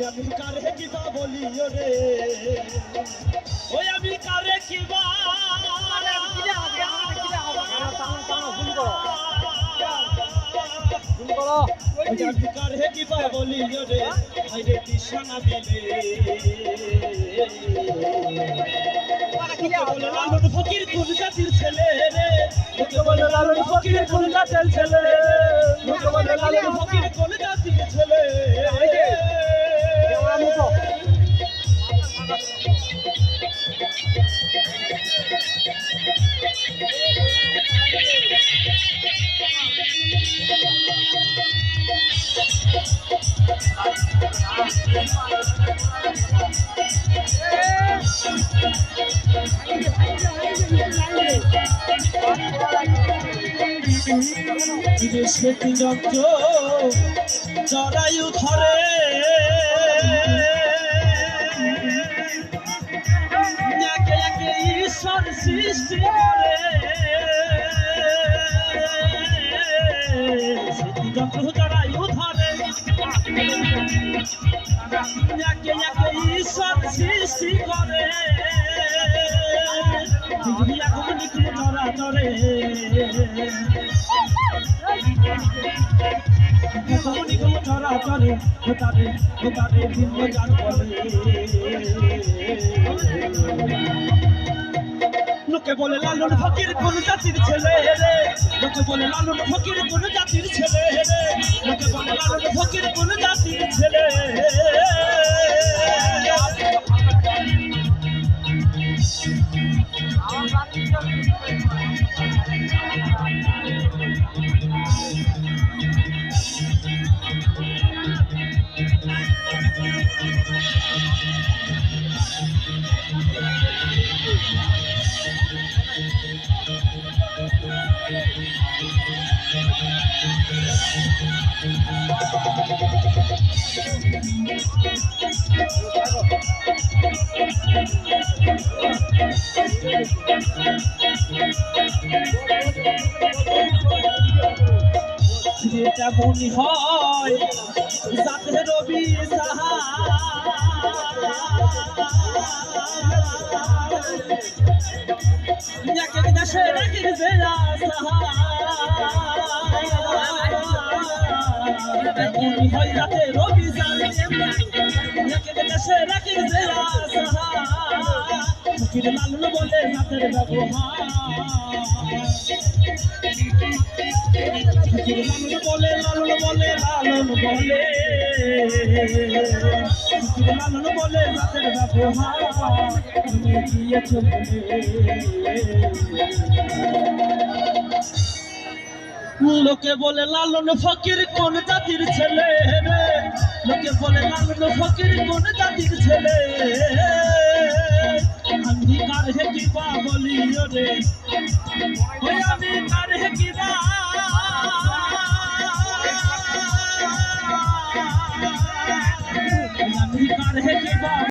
আমি কারে কিবা বলি রে ওই আমি কারে কিবা আমি কারে কিবা বলি রে আইরে দিশানা দিলে বলে লালন ফকির কোন জাতির ছেলে রে বলে লালন ফকির কোন জাতির ছেলে বলে লালন ফকির কোন জাতির ছেলে সেটি যন্ত্র জরায়ু ধরে একে একে ঈশ্বর সৃষ্টি করে সেটি যন্ত্র জরায়ু ধরে একে একে ঈশ্বর সৃষ্টি করে ধরা ধরে ধরা চলে তাদের ভিন্ন জান বলে লোকে বলে লালন ফকির কোন জাতির ছেলে রে লোকে বলে লালন ফকির কোন জাতির ছেলে রে লোকে বলে লালন ফকির কোন জাতির ছেলে যেটা মনে হয় যাতে রবি সাহা দেশে রাখি জেলা সাহা মনে হয় যাতে রবি দেশে রাখি জেলা সাহা ফকির লালন বলে জাতের ব্যবহার লালন বলে লালন বলে লালন বলে লালন বলে জাতের ব্যবহার গিয়েছে লোকে বলে লালন ফকির কোন জাতির ছেলে রে লোকে বলে লালন ফকির কোন জাতির ছেলে আমি কারে কিবা বলি রে